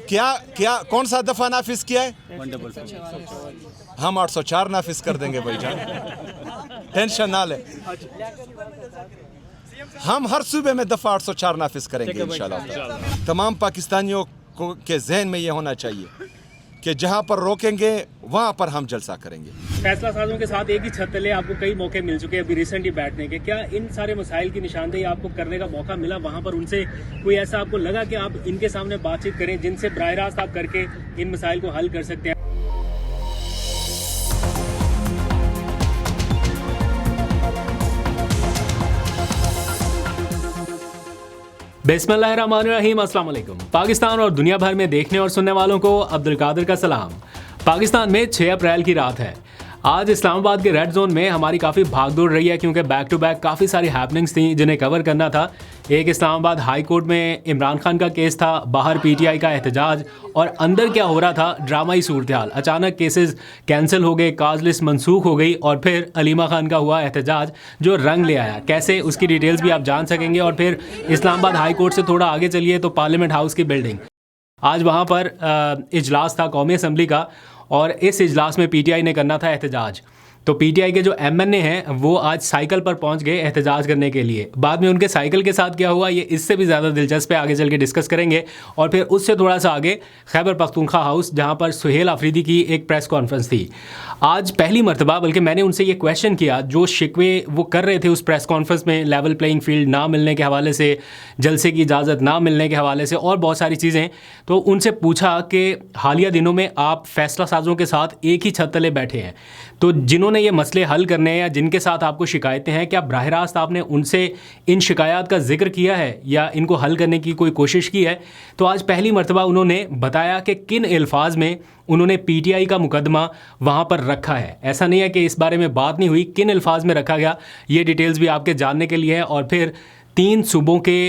क्या क्या कौन सा दफ़ा नाफिज किया है? हम 804 नाफिज कर देंगे भाईजान, टेंशन ना ले। हम हर सूबे में दफ़ा 804 नाफिज करेंगे इंशाल्लाह। तमाम पाकिस्तानियों को के जहन में ये होना चाहिए कि जहाँ पर रोकेंगे वहाँ पर हम जलसा करेंगे। फैसला साजों के साथ एक ही छत तले आपको कई मौके मिल चुके हैं अभी रिसेंटली बैठने के, क्या इन सारे मसाइल की निशानदेही आपको करने का मौका मिला? वहाँ पर उनसे कोई ऐसा आपको लगा कि आप इनके सामने बातचीत करें जिनसे बराह रास्त आप करके इन मसाइल को हल कर सकते हैं? बिस्मिल्लाहिर्रहमानिर्रहीम, अस्सलाम वालेकुम। पाकिस्तान और दुनिया भर में देखने और सुनने वालों को अब्दुल कादिर का सलाम। पाकिस्तान में 6 अप्रैल की रात है। आज इस्लामाबाद के रेड जोन में हमारी काफ़ी भागदौड़ रही है क्योंकि बैक टू बैक काफ़ी सारी हैपनिंग्स थी जिन्हें कवर करना था। एक इस्लामाबाद हाई कोर्ट में इमरान खान का केस था, बाहर पीटीआई का एहतजाज, और अंदर क्या हो रहा था, ड्रामाई सूरत हाल। अचानक केसेस कैंसिल हो गए, काज लिस्ट मनसूख हो गई, और फिर अलीमा खान का हुआ एहतजाज जो रंग ले आया। कैसे, उसकी डिटेल्स भी आप जान सकेंगे। और फिर इस्लामाबाद हाई कोर्ट से थोड़ा आगे चलिए तो पार्लियामेंट हाउस की बिल्डिंग, आज वहाँ पर इजलास था कौमी असम्बली का, और इस इजलास में पीटीआई ने करना था एहतजाज। तो पीटीआई के जो एमएनए हैं वो आज साइकिल पर पहुंच गए एहतजाज करने के लिए। बाद में उनके साइकिल के साथ क्या हुआ, ये इससे भी ज़्यादा दिलचस्प है, आगे चल के डिस्कस करेंगे। और फिर उससे थोड़ा सा आगे खैबर पख्तूनख्वा हाउस, जहां पर सुहेल आफरीदी की एक प्रेस कॉन्फ्रेंस थी। आज पहली मरतबा, बल्कि मैंने उनसे ये क्वेश्चन किया, जो शिकवे वो कर रहे थे उस प्रेस कॉन्फ्रेंस में, लेवल प्लेइंग फील्ड ना मिलने के हवाले से, जलसे की इजाज़त ना मिलने के हवाले से, और बहुत सारी चीज़ें। तो उनसे पूछा कि हालिया दिनों में आप फैसला साजों के साथ एक ही छत तले बैठे हैं, तो जिन्होंने ये मसले हल करने हैं या जिनके साथ आपको शिकायतें हैं, क्या बराह रास्त आपने उनसे इन शिकायत का जिक्र किया है या इनको हल करने की कोई कोशिश की है? तो आज पहली मरतबा उन्होंने बताया कि किन अल्फाज में उन्होंने पीटीआई का मुकदमा वहाँ पर रखा है। ऐसा नहीं है कि इस बारे में बात नहीं हुई, किन अल्फाज में रखा गया, ये डिटेल्स भी आपके जानने के लिए है। और फिर 3 सूबों के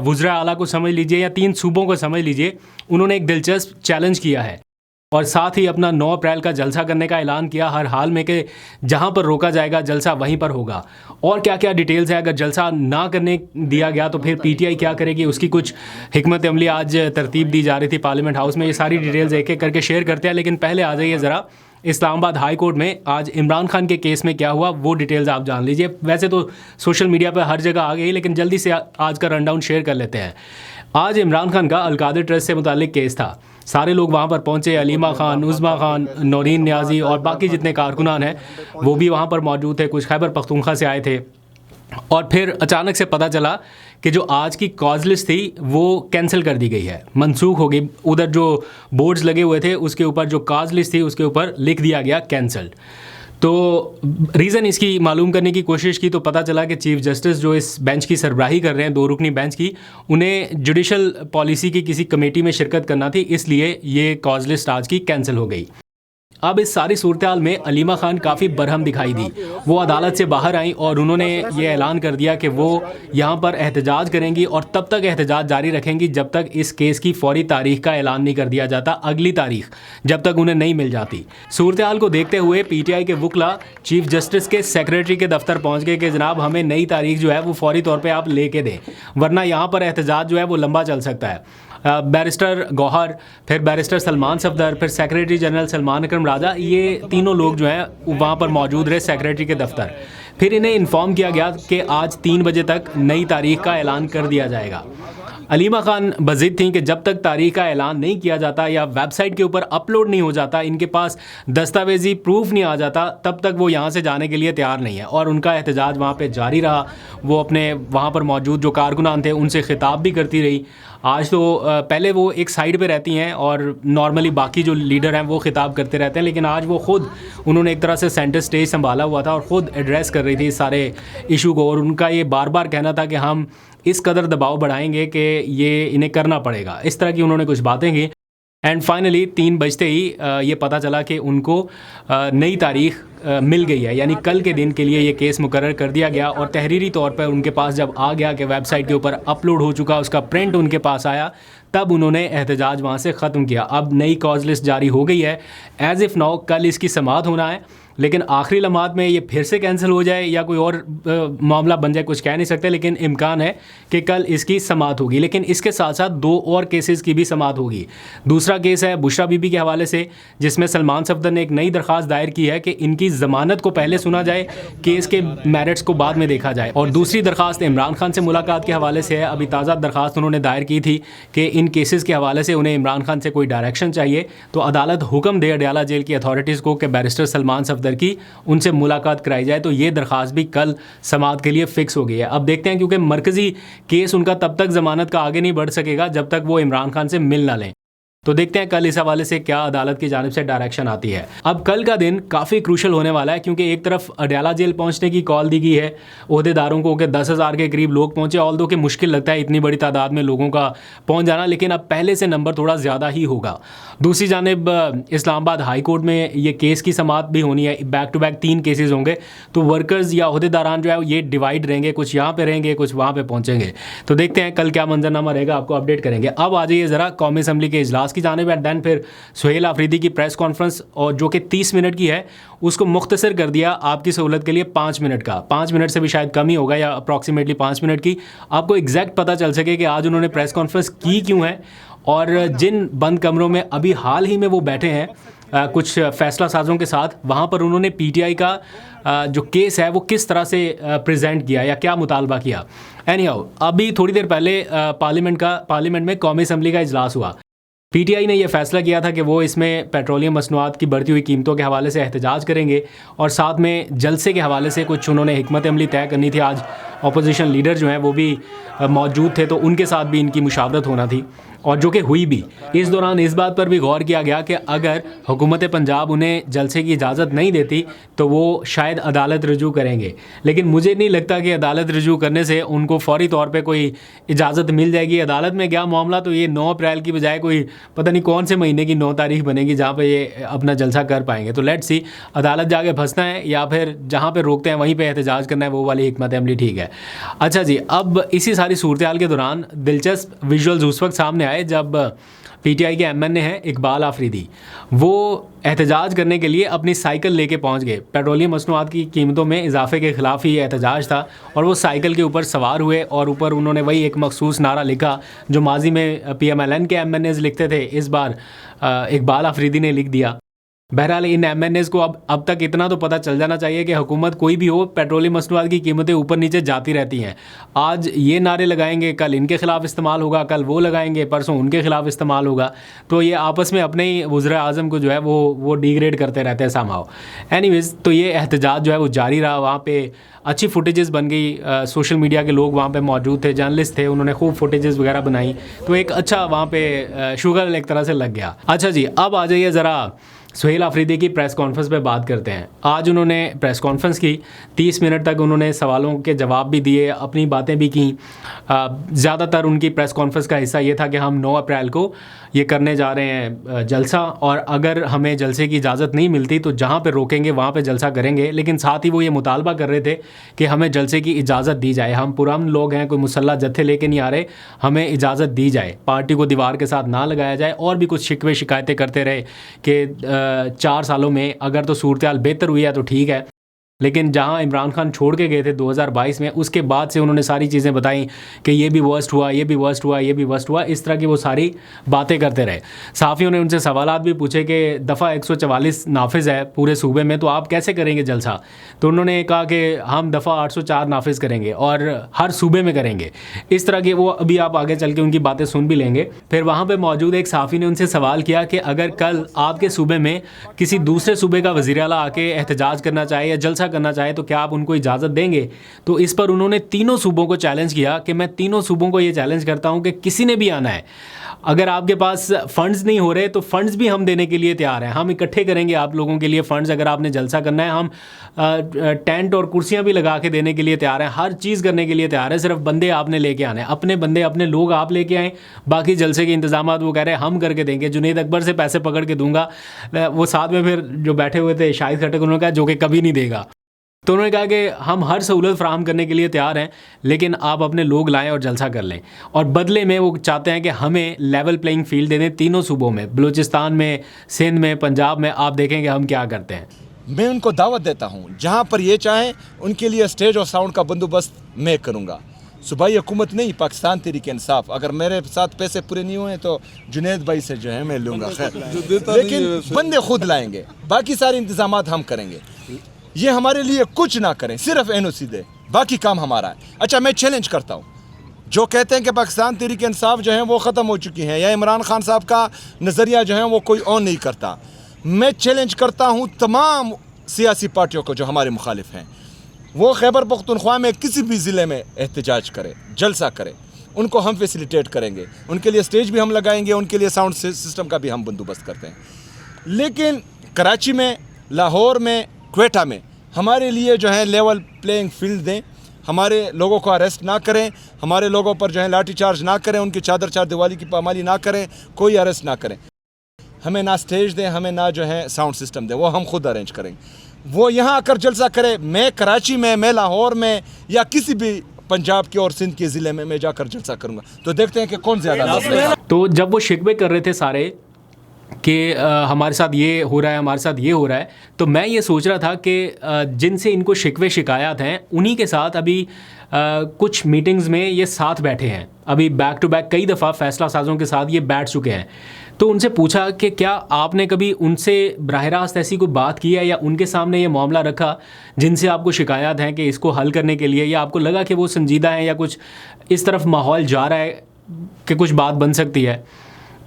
वज़रा आला को समझ लीजिए या 3 सूबों को समझ लीजिए, उन्होंने एक दिलचस्प चैलेंज किया है और साथ ही अपना 9 अप्रैल का जलसा करने का ऐलान किया हर हाल में कि जहां पर रोका जाएगा जलसा वहीं पर होगा। और क्या क्या डिटेल्स है, अगर जलसा ना करने दिया गया तो फिर पीटीआई क्या करेगी, उसकी कुछ हिकमत अमली आज तरतीब दी जा रही थी पार्लियामेंट हाउस में। ये सारी डिटेल्स एक एक करके शेयर करते हैं, लेकिन पहले आ जाइए ज़रा इस्लामाबाद हाई कोर्ट में आज इमरान खान के केस में क्या हुआ, वो डिटेल्स आप जान लीजिए। वैसे तो सोशल मीडिया पर हर जगह आ गई, लेकिन जल्दी से आज का रनडाउन शेयर कर लेते हैं। आज इमरान खान का अलकादिर ट्रस्ट से मुतालिक केस था। सारे लोग वहाँ पर पहुँचे, अलीमा खान, उज़मा खान, नौरीन न्याजी और बाकी जितने कारकुनान हैं वो भी वहाँ पर मौजूद थे। कुछ खैबर पख्तूनख्वा से आए थे। और फिर अचानक से पता चला कि जो आज की कॉज लिस्ट थी वो कैंसिल कर दी गई है, मनसूख हो गई। उधर जो बोर्ड्स लगे हुए थे उसके ऊपर जो कॉज लिस्ट थी उसके ऊपर लिख दिया गया कैंसल्ड। तो रीज़न इसकी मालूम करने की कोशिश की तो पता चला कि चीफ जस्टिस जो इस बेंच की सरबराही कर रहे हैं, 2 रुकनी बेंच की, उन्हें जुडिशल पॉलिसी की किसी कमेटी में शिरकत करना थी, इसलिए ये कॉज लिस्ट आज की कैंसिल हो गई। अब इस सारी सूरत हाल में अलीमा खान काफ़ी बरहम दिखाई दी। वो अदालत से बाहर आई और उन्होंने ये ऐलान कर दिया कि वो यहाँ पर एहतजाज करेंगी और तब तक एहतजाज जारी रखेंगी जब तक इस केस की फौरी तारीख का ऐलान नहीं कर दिया जाता, अगली तारीख जब तक उन्हें नहीं मिल जाती। सूरत हाल को देखते हुए पीटीआई के वकला चीफ जस्टिस के सेक्रेटरी के दफ्तर पहुँच गए कि जनाब हमें नई तारीख जो है वो फौरी तौर पर आप लेके दें, वरना यहाँ पर एहतजाज जो है वो लंबा चल सकता है। बैरिस्टर गौहर, फिर बैरिस्टर सलमान सफदर, फिर सेक्रेटरी जनरल सलमान अकरम राजा, ये तीनों लोग जो हैं वहाँ पर मौजूद रहे सेक्रेटरी के दफ्तर। फिर इन्हें इन्फॉर्म किया गया कि आज 3 बजे तक नई तारीख का ऐलान कर दिया जाएगा। अलीमा खान बज़िद थी कि जब तक तारीख का ऐलान नहीं किया जाता या वेबसाइट के ऊपर अपलोड नहीं हो जाता, इनके पास दस्तावेजी प्रूफ नहीं आ जाता, तब तक वो यहाँ से जाने के लिए तैयार नहीं है। और उनका एहतजाज वहाँ पे जारी रहा। वो अपने वहाँ पर मौजूद जो कारकुनान थे उनसे खिताब भी करती रही। आज तो पहले वो एक साइड पे रहती हैं और नॉर्मली बाकी जो लीडर हैं वो खिताब करते रहते हैं, लेकिन आज वो ख़ुद उन्होंने एक तरह से सेंटर स्टेज संभाला हुआ था और ख़ुद एड्रेस कर रही थी सारे इशू को। और उनका ये बार बार कहना था कि हम इस कदर दबाव बढ़ाएंगे कि ये इन्हें करना पड़ेगा, इस तरह की उन्होंने कुछ बातें की। एंड फाइनली 3 बजते ही ये पता चला कि उनको नई तारीख मिल गई है, यानी कल के दिन के लिए ये केस मुकर्रर कर दिया गया। और तहरीरी तौर पर उनके पास जब आ गया कि वेबसाइट के ऊपर अपलोड हो चुका, उसका प्रिंट उनके पास आया, तब उन्होंने एहतजाज वहाँ से ख़त्म किया। अब नई कॉज लिस्ट जारी हो गई है। एज़ इफ़ नाउ कल इसकी समाअत होना है लेकिन आखिरी लम्हात में ये फिर से कैंसिल हो जाए या कोई और मामला बन जाए, कुछ कह नहीं सकते, लेकिन इम्कान है कि कल इसकी समाअत होगी। लेकिन इसके साथ साथ 2 और केसेस की भी समाअत होगी। दूसरा केस है बुशरा बीबी के हवाले से, जिसमें सलमान सफदर ने एक नई दरख्वास्त दायर की है कि इनकी ज़मानत को पहले सुना जाए, केस के मेरिट्स को बाद में देखा जाए। और दूसरी दरख्वास्त इमरान खान से मुलाकात के हवाले से है। अभी ताज़ा दरख्वास्त उन्होंने दायर की थी कि इन केसेस के हवाले से उन्हें इमरान खान से कोई डायरेक्शन चाहिए, तो अदालत हुक्म दे अडयाला जेल की अथॉरिटीज़ को कि बैरिस्टर सलमान सफदर की उनसे मुलाकात कराई जाए। तो ये दरख्वास्त भी कल समाअत के लिए फ़िक्स हो गई है। अब देखते हैं, क्योंकि मरकज़ी केस उनका तब तक ज़मानत का आगे नहीं बढ़ सकेगा जब तक वो इमरान खान से मिल ना लें। तो देखते हैं कल इस हवाले से क्या अदालत की जानिब से डायरेक्शन आती है। अब कल का दिन काफ़ी क्रूशल होने वाला है, क्योंकि एक तरफ अडयाला जेल पहुंचने की कॉल दी गई है ओहदेदारों को कि 10,000 के करीब लोग पहुंचे। ऑल्दो कि मुश्किल लगता है इतनी बड़ी तादाद में लोगों का पहुंच जाना, लेकिन अब पहले से नंबर थोड़ा ज़्यादा ही होगा। दूसरी जानिब इस्लामाबाद हाई कोर्ट में ये केस की समाअत भी होनी है, बैक टू बैक 3 केसेस होंगे। तो वर्कर्स या ओहदेदारान जो है ये डिवाइड रहेंगे, कुछ यहाँ पे रहेंगे, कुछ वहाँ पे पहुँचेंगे। तो देखते हैं कल क्या मंजरनामा रहेगा, आपको अपडेट करेंगे। अब आ जाइए ज़रा कौमी असम्बली के इजलास की जानिब, एंड दैन फिर सुहेल आफरीदी की प्रेस कॉन्फ्रेंस, और जो कि 30 मिनट की है उसको मुख्तसर कर दिया आपकी सहूलत के लिए 5 मिनट का। 5 मिनट से भी शायद कम ही होगा, या अप्रॉक्सीमेटली 5 मिनट की, आपको एग्जैक्ट पता चल सके कि आज उन्होंने प्रेस कॉन्फ्रेंस की क्यों है, और जिन बंद कमरों में अभी हाल ही में वो बैठे हैं कुछ फैसला साजों के साथ, वहाँ पर उन्होंने PTI का जो केस है वो किस तरह से प्रेजेंट किया या क्या मुतालबा किया। एनीहाउ, अभी थोड़ी देर पहले पार्लियामेंट में कौमी असम्बली का इजलास हुआ। PTI ने यह फैसला किया था कि वो इसमें पेट्रोलियम मसनूआत की बढ़ती हुई कीमतों के हवाले से एहतजाज करेंगे, और साथ में जलसे के हवाले से कुछ उन्होंने हिकमत अमली तय करनी थी। आज अपोजिशन लीडर जो हैं वो भी मौजूद थे, तो उनके साथ भी इनकी मुशावरत होना थी, और जो कि हुई भी। इस दौरान इस बात पर भी गौर किया गया कि अगर हुकूमत पंजाब उन्हें जलसे की इजाज़त नहीं देती तो वो शायद अदालत रजू करेंगे। लेकिन मुझे नहीं लगता कि अदालत रजू करने से उनको फौरी तौर पे कोई इजाज़त मिल जाएगी। अदालत में क्या मामला, तो ये 9 अप्रैल की बजाय कोई पता नहीं कौन से महीने की 9 तारीख बनेगी जहाँ पे ये अपना जलसा कर पाएंगे। तो लेट्स सी, अदालत जाके फंसना है या फिर जहाँ पे रोकते हैं वहीं पे एहतजाज करना है, वो वाली हिकमत अमली ठीक है। अच्छा जी, अब इसी सारी सूरत हाल के दौरान दिलचस्प विजुअल्स उस वक्त सामने आए जब PTI के MNA हैं इकबाल आफरीदी, वो एहतजाज करने के लिए अपनी साइकिल लेके पहुंच गए। पेट्रोलियम मसनूआत की कीमतों में इजाफे के ख़िलाफ़ ही एहतजाज था, और वो साइकिल के ऊपर सवार हुए और ऊपर उन्होंने वही एक मखसूस नारा लिखा जो माजी में PMLN के MNAs लिखते थे, इस बार इकबाल आफरीदी ने लिख दिया। बहरहाल इन MNAs को अब तक इतना तो पता चल जाना चाहिए कि हुकूमत कोई भी हो, पेट्रोलियम मसनूआत की कीमतें ऊपर नीचे जाती रहती हैं। आज ये नारे लगाएंगे, कल इनके ख़िलाफ़ इस्तेमाल होगा, कल वो लगाएंगे, परसों उनके ख़िलाफ़ इस्तेमाल होगा। तो ये आपस में अपने ही वज़ीर आज़म को जो है वो डिग्रेड करते रहते हैं समहाउ। एनीवेज़, तो ये एहतजाज जो है वो जारी रहा। वहाँ पे अच्छी फुटेजेस बन गई, सोशल मीडिया के लोग वहाँ पे मौजूद थे, जर्नलिस्ट थे, उन्होंने खूब फुटेजेस वगैरह बनाई, तो एक अच्छा वहाँ पे शुगर एक तरह से लग गया। अच्छा जी, अब आ जाइए ज़रा सुहेल आफरीदी की प्रेस कॉन्फ्रेंस पे बात करते हैं। आज उन्होंने प्रेस कॉन्फ्रेंस की, 30 मिनट तक उन्होंने सवालों के जवाब भी दिए, अपनी बातें भी की। ज़्यादातर उनकी प्रेस कॉन्फ्रेंस का हिस्सा ये था कि हम 9 अप्रैल को ये करने जा रहे हैं जलसा, और अगर हमें जलसे की इजाज़त नहीं मिलती तो जहाँ पे रोकेंगे वहाँ पे जलसा करेंगे। लेकिन साथ ही वो ये मुतालबा कर रहे थे कि हमें जलसे की इजाज़त दी जाए, हम पुरअमन लोग हैं, कोई मुसल्लह जत्थे लेके नहीं आ रहे, हमें इजाज़त दी जाए, पार्टी को दीवार के साथ ना लगाया जाए। और भी कुछ शिकवे शिकायतें करते रहे कि 4 सालों में अगर तो सूरत हाल बेहतर हुई है तो ठीक है, लेकिन जहां इमरान खान छोड़ के गए थे 2022 में, उसके बाद से उन्होंने सारी चीज़ें बताई कि ये भी वर्स्ट हुआ, ये भी वर्स्ट हुआ, ये भी वर्स्ट हुआ, इस तरह की वो सारी बातें करते रहे। सहाफ़ियों ने उनसे सवालात भी पूछे कि दफ़ा 144 नाफिज है पूरे सूबे में, तो आप कैसे करेंगे जलसा? तो उन्होंने कहा कि हम दफ़ा 804 नाफिज करेंगे और हर सूबे में करेंगे। इस तरह के वो अभी आप आगे चल के उनकी बातें सुन भी लेंगे। फिर वहाँ पर मौजूद एक सहाफ़ी ने उनसे सवाल किया कि अगर कल आपके सूबे में किसी दूसरे सूबे का वज़ीर आला आके एहतजाज करना चाहे या जलसा करना चाहे तो क्या आप उनको इजाज़त देंगे? तो इस पर उन्होंने तीनों सूबों को चैलेंज किया कि मैं तीनों सूबों को ये चैलेंज करता हूं कि किसी ने भी आना है, अगर आपके पास फ़ंड्स नहीं हो रहे तो फ़ंड्स भी हम देने के लिए तैयार हैं, हम इकट्ठे करेंगे आप लोगों के लिए फ़ंड्स। अगर आपने जलसा करना है, हम टेंट और कुर्सियां भी लगा के देने के लिए तैयार हैं, हर चीज़ करने के लिए तैयार है, सिर्फ बंदे आपने लेके आने हैं, अपने बंदे अपने लोग आप लेके आएँ, बाकी जलसे के इंतजाम वो कह रहे हैं हम करके देंगे, जुनैद अकबर से पैसे पकड़ के दूंगा। वो साथ में फिर जो बैठे हुए थे शाहिद खट्टक, उन्होंने कहा जो कि कभी नहीं देगा। तो उन्होंने कहा कि हम हर सहूलत फराहम करने के लिए तैयार हैं, लेकिन आप अपने लोग लाएं और जलसा कर लें। और बदले में वो चाहते हैं कि हमें लेवल प्लेइंग फील्ड दे दें तीनों सूबों में, बलूचिस्तान में, सिंध में, पंजाब में। आप देखेंगे हम क्या करते हैं। मैं उनको दावत देता हूँ, जहाँ पर ये चाहें उनके लिए स्टेज और साउंड का बंदोबस्त मैं करूँगा। सूबाई हुकूमत नहीं, पाकिस्तान तहरीक इंसाफ। अगर मेरे साथ पैसे पूरे नहीं हुए तो जुनेद भाई से जो है मैं लूँगा, खैर, लेकिन बंदे खुद लाएंगे, बाकी सारे इंतजाम हम करेंगे। ये हमारे लिए कुछ ना करें, सिर्फ NOC दे, बाकी काम हमारा है। अच्छा, मैं चैलेंज करता हूँ जो कहते हैं कि पाकिस्तान तहरीक इंसाफ जो है वो ख़त्म हो चुकी है या इमरान खान साहब का नज़रिया जो है वो कोई ऑन नहीं करता, मैं चैलेंज करता हूँ तमाम सियासी पार्टियों को जो हमारे मुखालिफ हैं, वो खैबर पख्तूनख्वा में किसी भी ज़िले में एहतजाज करे, जलसा करे, उनको हम फैसिलिटेट करेंगे, उनके लिए स्टेज भी हम लगाएंगे, उनके लिए साउंड सिस्टम का भी हम बंदोबस्त करते हैं। लेकिन कराची में, लाहौर में, क्वेटा में हमारे लिए जो है लेवल प्लेइंग फील्ड दें, हमारे लोगों को अरेस्ट ना करें, हमारे लोगों पर जो है लाठी चार्ज ना करें, उनकी चादर चार दिवाली की पामाली ना करें, कोई अरेस्ट ना करें। हमें ना स्टेज दें, हमें ना जो है साउंड सिस्टम दें, वो हम खुद अरेंज करेंगे। वो यहाँ आकर जलसा करे, मैं कराची में, मैं लाहौर में या किसी भी पंजाब के और सिंध के ज़िले में मैं जाकर जलसा करूँगा, तो देखते हैं कि कौन ज़्यादा। तो जब वो शिकवे कर रहे थे सारे कि हमारे साथ ये हो रहा है, हमारे साथ ये हो रहा है, तो मैं ये सोच रहा था कि जिनसे इनको शिकवे शिकायत हैं उन्हीं के साथ अभी कुछ मीटिंग्स में ये साथ बैठे हैं, अभी बैक टू बैक कई दफ़ा फैसला साजों के साथ ये बैठ चुके हैं। तो उनसे पूछा कि क्या आपने कभी उनसे बराह रास्त ऐसी कोई बात की है या उनके सामने ये मामला रखा जिनसे आपको शिकायत है कि इसको हल करने के लिए, या आपको लगा कि वो संजीदा हैं या कुछ इस तरफ माहौल जा रहा है कि कुछ बात बन सकती है?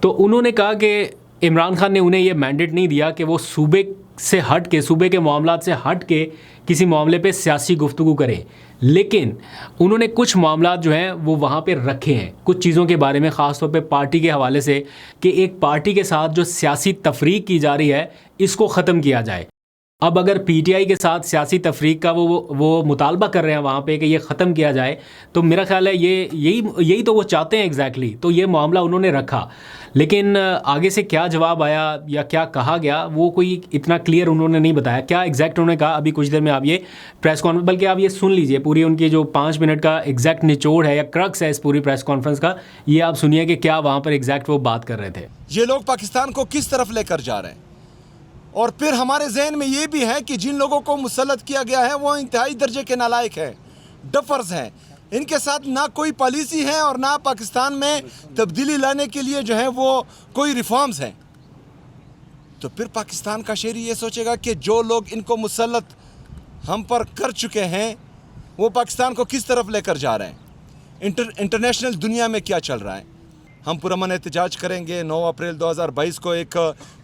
तो उन्होंने कहा कि इमरान खान ने उन्हें ये मैंडेट नहीं दिया कि वो सूबे से हट के, सूबे के मामलात से हट के किसी मामले पे सियासी गुफ्तगू करें, लेकिन उन्होंने कुछ मामलात जो हैं वो वहाँ पे रखे हैं, कुछ चीज़ों के बारे में, ख़ास तौर पे पार्टी के हवाले से, कि एक पार्टी के साथ जो सियासी तफरीक की जा रही है इसको ख़त्म किया जाए। अब अगर PTI के साथ सियासी तफरीक का वो मुतालबा कर रहे हैं वहाँ पे कि ये ख़त्म किया जाए, तो मेरा ख्याल है यही तो वो चाहते हैं एग्जैक्टली। तो ये मामला उन्होंने रखा, लेकिन आगे से क्या जवाब आया या क्या कहा गया वो कोई इतना क्लियर उन्होंने नहीं बताया। क्या एग्जैक्ट उन्होंने कहा, अभी कुछ देर में आप ये प्रेस कॉन्फ्रेंस, बल्कि आप ये सुन लीजिए पूरी उनकी जो 5 मिनट का एग्जैक्ट निचोड़ है या क्रक्स है इस पूरी प्रेस कॉन्फ्रेंस का, ये आप सुनिए कि क्या वहाँ पर एग्जैक्ट वो बात कर रहे थे। ये लोग पाकिस्तान को किस तरफ लेकर जा रहे हैं, और फिर हमारे जहन में ये भी है कि जिन लोगों को मुसल्लत किया गया है वो इंतहाई दर्जे के नालायक हैं, डफर्स हैं, इनके साथ ना कोई पॉलिसी है और ना पाकिस्तान में तब्दीली लाने के लिए जो है वो कोई रिफॉर्म्स हैं। तो फिर पाकिस्तान का शहरी ये सोचेगा कि जो लोग इनको मुसल्लत हम पर कर चुके हैं वो पाकिस्तान को किस तरफ लेकर जा रहे हैं, इंटरनेशनल दुनिया में क्या चल रहा है। हम पुरअमन एहतजाज करेंगे। 9 अप्रैल 2022 को एक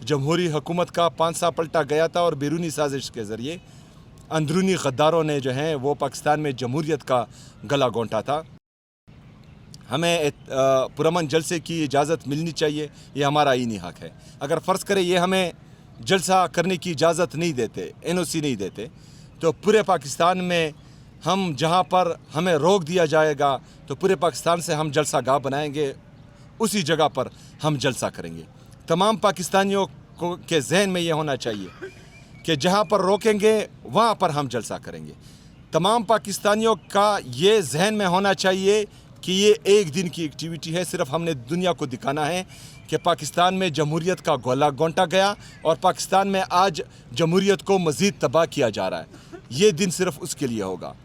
जमहूरी हुकूमत का पांसा पलटा गया था और बैरूनी साजिश के ज़रिए अंदरूनी गद्दारों ने जो है वो पाकिस्तान में जमहूरियत का गला घोंटा था। हमें पुरअमन जलसे की इजाज़त मिलनी चाहिए, ये हमारा आईनी हक़ है। अगर फ़र्ज़ करें ये हमें जलसा करने की इजाज़त नहीं देते, NOC नहीं देते, तो पूरे पाकिस्तान में हम जहाँ पर हमें रोक दिया जाएगा तो पूरे पाकिस्तान से हम जलसा गाह बनाएंगे, उसी जगह पर हम जलसा करेंगे। तमाम पाकिस्तानियों को के जहन में ये होना चाहिए कि जहाँ पर रोकेंगे वहाँ पर हम जलसा करेंगे। तमाम पाकिस्तानियों का ये जहन में होना चाहिए कि ये एक दिन की एक्टिविटी है, सिर्फ हमने दुनिया को दिखाना है कि पाकिस्तान में जमहूरियत का गोला घोंटा गया और पाकिस्तान में आज जमहूरियत को मज़ीद तबाह किया जा रहा है। ये दिन सिर्फ उसके लिए होगा।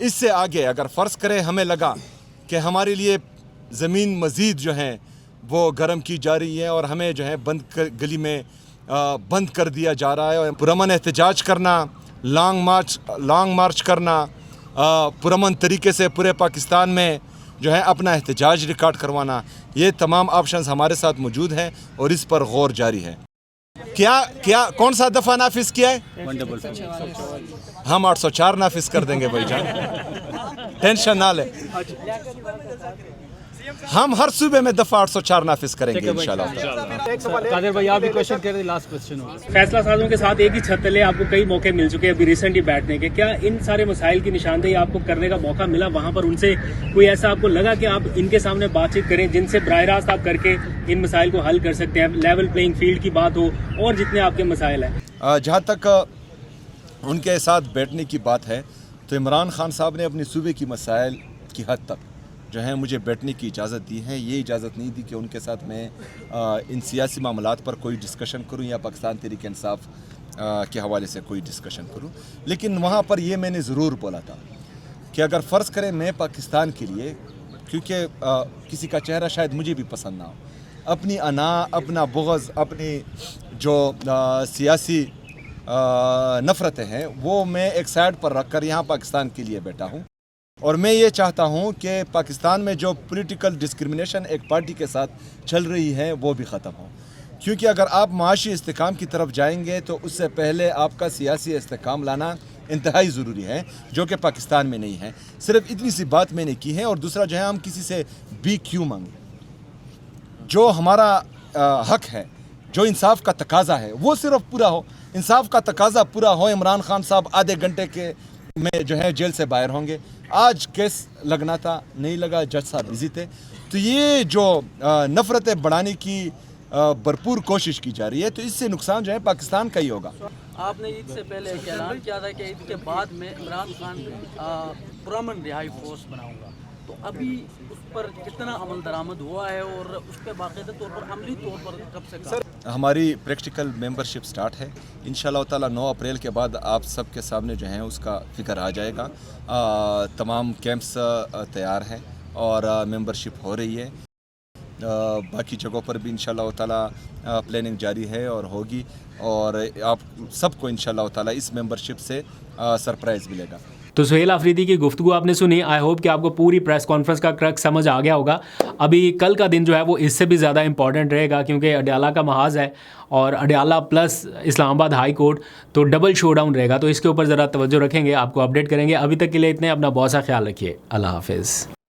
इससे आगे अगर फ़र्ज़ करें हमें लगा कि हमारे लिए ज़मीन मज़ीद जो है वो गर्म की जा रही है और हमें जो है गली में बंद कर दिया जा रहा है, और पुरअमन एहतजाज करना, लॉन्ग मार्च करना, पुरअमन तरीके से पूरे पाकिस्तान में जो है अपना एहतजाज रिकॉर्ड करवाना, ये तमाम ऑप्शंस हमारे साथ मौजूद हैं और इस पर गौर जारी है। क्या कौन सा दफ़ा नाफिज किया है? हम 804 नाफिज कर देंगे भाईजान, टेंशन ना ले। हम हर सूबे में दफ़ा 804 नाफिज करेंगे इंशाल्लाह। कादिर भाई आप भी क्वेश्चन कर रहे, लास्ट क्वेश्चन होगा। फैसला साजों के साथ एक ही छत तले आपको कई मौके मिल चुके हैं अभी रिसेंटली बैठने के, क्या इन सारे मसाइल की निशानदेही आपको करने का मौका मिला वहाँ पर? उनसे कोई ऐसा आपको लगा कि आप इनके सामने बातचीत करें जिनसे बराह रास्त आप करके इन मसाइल को हल कर सकते हैं, लेवल प्लेइंग फील्ड की बात हो और जितने आपके मसाइल हैं? जहाँ तक उनके साथ बैठने की बात है तो इमरान खान साहब ने अपने सूबे की मसाइल की हद तक जो है मुझे बैठने की इजाज़त दी है। ये इजाज़त नहीं दी कि उनके साथ मैं इन सियासी मामलात पर कोई डिस्कशन करूं या पाकिस्तान तहरीक इंसाफ के हवाले से कोई डिस्कशन करूं, लेकिन वहाँ पर ये मैंने ज़रूर बोला था कि अगर फ़र्ज़ करें मैं पाकिस्तान के लिए, क्योंकि किसी का चेहरा शायद मुझे भी पसंद ना हो, अपनी अना, अपना बुग़्ज़, अपनी जो सियासी नफ़रतें हैं वो मैं एक साइड पर रख कर यहाँ पाकिस्तान के लिए बैठा हूँ। और मैं ये चाहता हूँ कि पाकिस्तान में जो पॉलिटिकल डिस्क्रिमिनेशन एक पार्टी के साथ चल रही है वो भी ख़त्म हो, क्योंकि अगर आप माशी इस्तेकाम की तरफ जाएंगे तो उससे पहले आपका सियासी इस्तेकाम लाना इंतहाई ज़रूरी है, जो कि पाकिस्तान में नहीं है। सिर्फ इतनी सी बात मैंने की है। और दूसरा जो है, हम किसी से भी क्यों मांगे, जो हमारा हक है, जो इंसाफ का तकाज़ा है वो सिर्फ पूरा हो। इंसाफ का तकाज़ा पूरा हो, इमरान खान साहब आधे घंटे के में जो है जेल से बाहर होंगे। आज केस लगना था, नहीं लगा, जज साहब बिजी थे। तो ये जो नफ़रतें बढ़ाने की भरपूर कोशिश की जा रही है, तो इससे नुकसान जो है पाकिस्तान का ही होगा। आपने ईद से पहले एक ऐलान किया था कि ईद के बाद में इमरान खान पुरअमन रिहाई फोर्स बनाऊंगा, तो अभी उस पर कितना अमल दरामद हुआ है और उस पर बाकायदा तौर पर अमली तौर पर कब से सर? हमारी प्रैक्टिकल मेंबरशिप स्टार्ट है। इंशाल्लाह ताला 9 अप्रैल के बाद आप सबके सामने जो है उसका फिक्र आ जाएगा। तमाम कैंप्स तैयार हैं और मेंबरशिप हो रही है। बाकी जगहों पर भी इंशाल्लाह ताला प्लानिंग जारी है और होगी, और आप सबको इंशाल्लाह ताला इस मेंबरशिप से सरप्राइज़ मिलेगा। तो सुहेल आफरीदी की गुफ्तगू आपने सुनी। आई होप कि आपको पूरी प्रेस कॉन्फ्रेंस का क्रक्स समझ आ गया होगा। अभी कल का दिन जो है वो इससे भी ज़्यादा इंपॉर्टेंट रहेगा, क्योंकि अडयाला का महाज है और Adiala plus Islamabad high court, तो डबल शोडाउन रहेगा। तो इसके ऊपर ज़रा तवज्जो रखेंगे, आपको अपडेट करेंगे। अभी तक के लिए इतने, अपना बहुत सा ख्याल रखिए। अल्लाह हाफिज़।